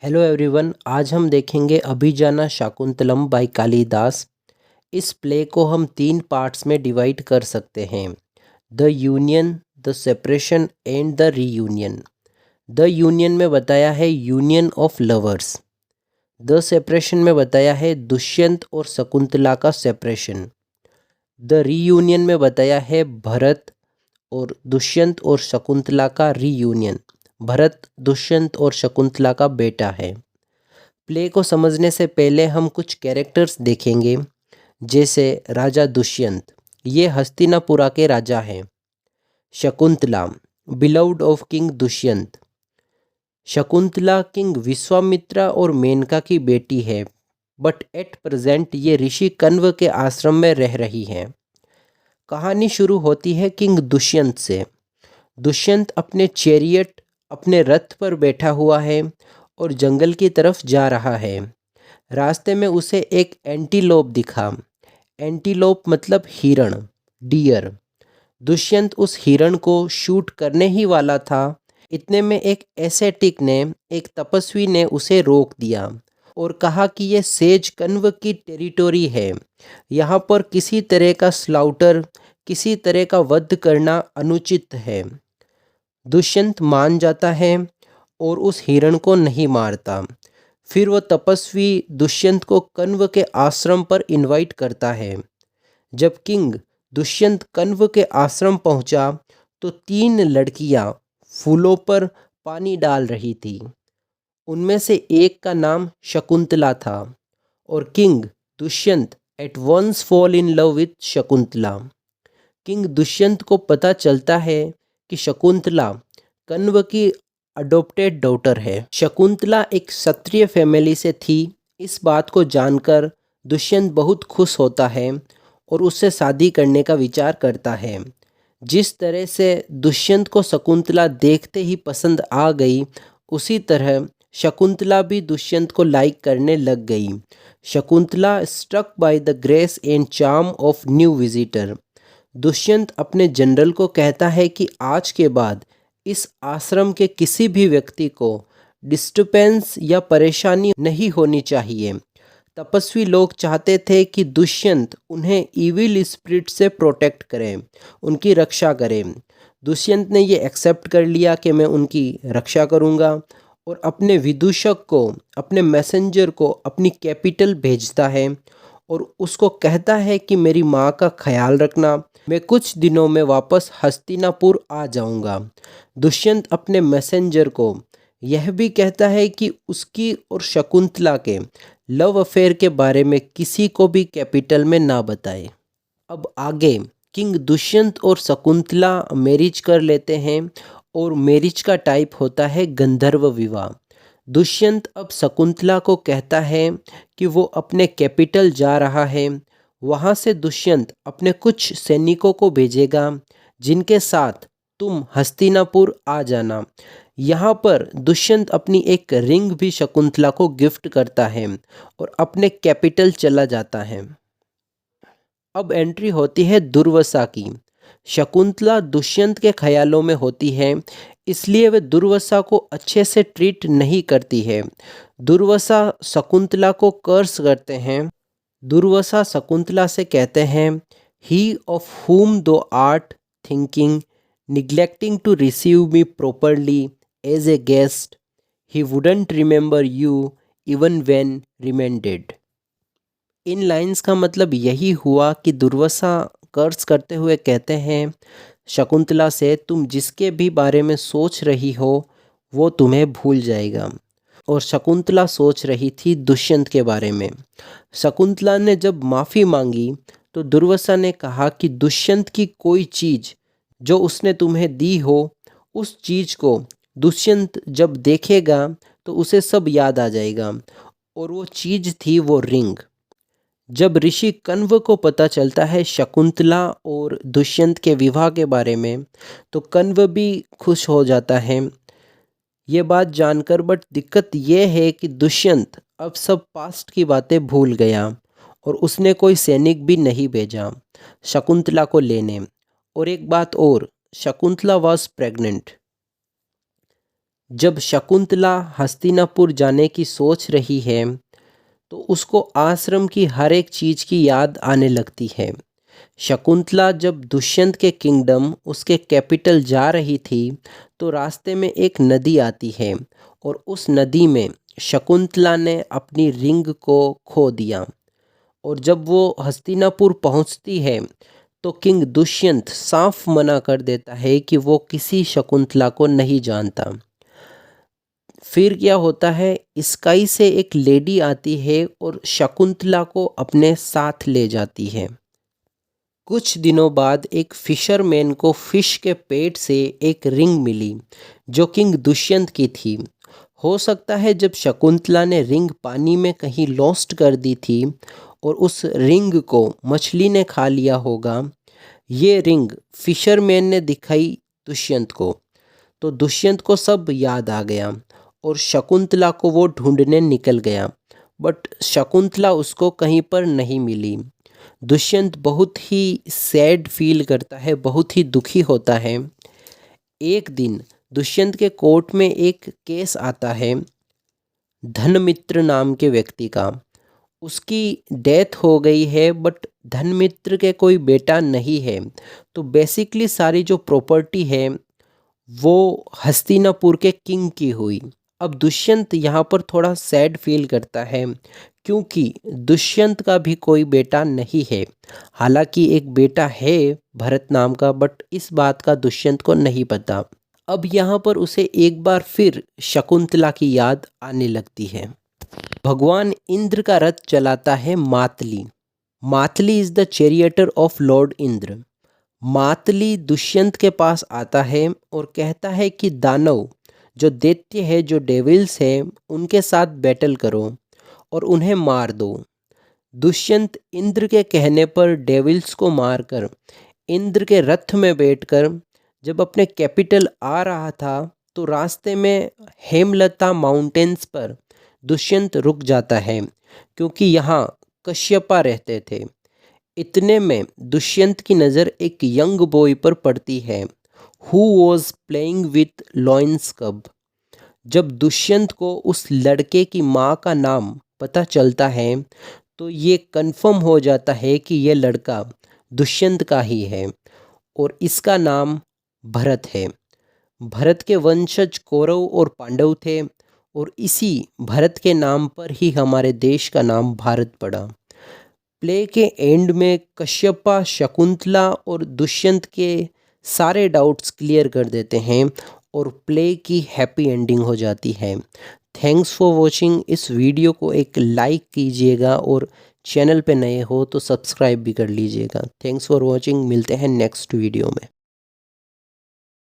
Hello everyone, आज हम देखेंगे अभिजाना शाकुंतलम बाय कालिदास। इस प्ले को हम 3 पार्ट्स में डिवाइड कर सकते हैं: the union, the separation and the reunion. The union में बताया है union of lovers. The separation में बताया है दुष्यंत और शकुंतला का सेपरेशन। द रीयूनियन में बताया है भरत और दुष्यंत और शकुंतला का रीयूनियन। भरत दुष्यंत और शकुंतला का बेटा है। प्ले को समझने से पहले हम कुछ कैरेक्टर्स देखेंगे, जैसे राजा दुष्यंत, ये हस्तिनापुरा के राजा हैं। Shakuntala, beloved of king Dushyant. Shakuntala king Vishwamitra और मेनका की बेटी है, बट एट प्रेजेंट ये ऋषि कण्व के आश्रम में रह रही हैं। कहानी शुरू होती है किंग दुष्यंत से। दुष्यंत अपने चैरियट, अपने रथ पर बैठा हुआ है और जंगल की तरफ जा रहा है। रास्ते में उसे एक एंटीलोप दिखा। एंटीलोप मतलब हिरण, डियर। दुष्यंत उस हिरण को शूट करने ही वाला था, इतने में एक एसेटिक ने, एक तपस्वी ने उसे रोक दिया और कहा कि ये सेज कण्व की टेरिटोरी है, यहाँ पर किसी तरह का स्लाउटर, किसी तरह का वध करना अनुचित है। दुष्यंत मान जाता है और उस हिरण को नहीं मारता। फिर वो तपस्वी दुष्यंत को कण्व के आश्रम पर इनवाइट करता है। जब किंग दुष्यंत कण्व के आश्रम पहुंचा तो 3 लड़कियां फूलों पर पानी डाल रही थी। उनमें से एक का नाम शकुंतला था और king Dushyant at once fall in love with Shakuntala. King Dushyant को पता चलता है कि शकुंतला कण्व की अडॉप्टेड डॉटर है। शकुंतला एक क्षत्रिय फैमिली से थी। इस बात को जानकर दुष्यंत बहुत खुश होता है और उससे शादी करने का विचार करता है। जिस तरह से दुष्यंत को शकुंतला देखते ही पसंद आ गई, उसी तरह शकुंतला भी दुष्यंत को लाइक करने लग गई। Shakuntala struck by the grace and charm of new visitor. Dushyant अपने जनरल को कहता है कि आज के बाद इस आश्रम के किसी भी व्यक्ति को डिस्टर्बेंस या परेशानी नहीं होनी चाहिए। तपस्वी लोग चाहते थे कि दुष्यंत उन्हें इविल स्पिरिट से प्रोटेक्ट करें, उनकी रक्षा करें। दुष्यंत ने ये एक्सेप्ट कर लिया कि मैं उनकी रक्षा करूंगा और अपने विदूषक को, अपने मैसेंजर को अपनी कैपिटल भेजता है और उसको कहता है कि मेरी माँ का ख्याल रखना, मैं कुछ दिनों में वापस हस्तिनापुर आ जाऊंगा। दुष्यंत अपने मैसेंजर को यह भी कहता है कि उसकी और शकुंतला के लव अफेयर के बारे में किसी को भी कैपिटल में ना बताए। अब आगे किंग दुष्यंत और शकुंतला मैरिज कर लेते हैं और मैरिज का टाइप होता है गंधर्व विवाह। दुष्यंत अब शकुंतला को कहता है कि वो अपने कैपिटल जा रहा है। वहाँ से दुष्यंत अपने कुछ सैनिकों को भेजेगा जिनके साथ तुम हस्तिनापुर आ जाना। यहाँ पर दुष्यंत अपनी एक रिंग भी शकुंतला को गिफ्ट करता है और अपने कैपिटल चला जाता है। अब एंट्री होती है दुर्वासा की। शकुंतला दुष्यंत के ख्यालों में होती है, इसलिए वे दुर्वासा को अच्छे से ट्रीट नहीं करती है। दुर्वासा शकुंतला को कर्स करते हैं। दुर्वासा शकुंतला से कहते हैं, ही of whom thou art thinking, neglecting to receive me properly as a guest, he wouldn't remember you even when remanded। In lines का मतलब यही हुआ कि दुर्वासा कर्स करते हुए कहते हैं शकुंतला से, तुम जिसके भी बारे में सोच रही हो वो तुम्हें भूल जाएगा। और शकुंतला सोच रही थी दुष्यंत के बारे में। शकुंतला ने जब माफ़ी मांगी तो दुर्वासा ने कहा कि दुष्यंत की कोई चीज़ जो उसने तुम्हें दी हो, उस चीज़ को दुष्यंत जब देखेगा तो उसे सब याद आ जाएगा। और वो चीज़ थी वो रिंग। जब ऋषि कण्व को पता चलता है शकुंतला और दुष्यंत के विवाह के बारे में, तो कण्व भी खुश हो जाता है ये बात जानकर। बट दिक्कत ये है कि दुष्यंत अब सब पास्ट की बातें भूल गया और उसने कोई सैनिक भी नहीं भेजा शकुंतला को लेने। और एक बात और, शकुंतला वॉज प्रेग्नेंट। जब शकुंतला हस्तिनापुर जाने की सोच रही है तो उसको आश्रम की हर एक चीज़ की याद आने लगती है। शकुंतला जब दुष्यंत के किंगडम उसके कैपिटल जा रही थी तो रास्ते में एक नदी आती है और उस नदी में शकुंतला ने अपनी रिंग को खो दिया। और जब वो हस्तिनापुर पहुंचती है तो किंग दुष्यंत साफ मना कर देता है कि वो किसी शकुंतला को नहीं जानता। फिर क्या होता है, स्काई से एक लेडी आती है और शकुंतला को अपने साथ ले जाती है। कुछ दिनों बाद एक फिशरमैन को फिश के पेट से एक रिंग मिली जो किंग दुष्यंत की थी। हो सकता है जब शकुंतला ने रिंग पानी में कहीं लॉस्ट कर दी थी और उस रिंग को मछली ने खा लिया होगा। ये रिंग फिशरमैन ने दिखाई दुष्यंत को, तो दुष्यंत को सब याद आ गया और शकुंतला को वो ढूंढने निकल गया। बट शकुंतला उसको कहीं पर नहीं मिली। दुष्यंत बहुत ही सैड फील करता है, बहुत ही दुखी होता है। एक दिन दुष्यंत के कोर्ट में एक केस आता है धनमित्र नाम के व्यक्ति का। उसकी डेथ हो गई है बट धनमित्र के कोई बेटा नहीं है। तो बेसिकली सारी जो प्रॉपर्टी है वो हस्तिनापुर के किंग की हुई। अब दुष्यंत यहाँ पर थोड़ा सैड फील करता है क्योंकि दुष्यंत का भी कोई बेटा नहीं है। हालांकि एक बेटा है भरत नाम का, बट इस बात का दुष्यंत को नहीं पता। अब यहाँ पर उसे एक बार फिर शकुंतला की याद आने लगती है। भगवान इंद्र का रथ चलाता है Matali. Matali is the charioteer of lord Indra. Matali Dushyant के पास आता है और कहता है कि दानव जो दैत्य है, जो डेविल्स है, उनके साथ बैटल करो और उन्हें मार दो। दुष्यंत इंद्र के कहने पर डेविल्स को मारकर इंद्र के रथ में बैठकर जब अपने कैपिटल आ रहा था तो रास्ते में हेमलता माउंटेन्स पर दुष्यंत रुक जाता है क्योंकि यहाँ कश्यपा रहते थे। इतने में दुष्यंत की नज़र एक यंग बॉय पर पड़ती है who was playing with lions कब। जब दुष्यंत को उस लड़के की माँ का नाम पता चलता है तो ये कंफर्म हो जाता है कि ये लड़का दुष्यंत का ही है और इसका नाम भरत है। भरत के वंशज कौरव और पांडव थे और इसी भरत के नाम पर ही हमारे देश का नाम भारत पड़ा। प्ले के एंड में कश्यपा शकुंतला और दुष्यंत के सारे डाउट्स क्लियर कर देते हैं और प्ले की हैप्पी एंडिंग हो जाती है। Thanks for watching. इस वीडियो को एक लाइक कीजिएगा और चैनल पे नए हो तो सब्सक्राइब भी कर लीजिएगा। Thanks for watching. मिलते हैं नेक्स्ट वीडियो में।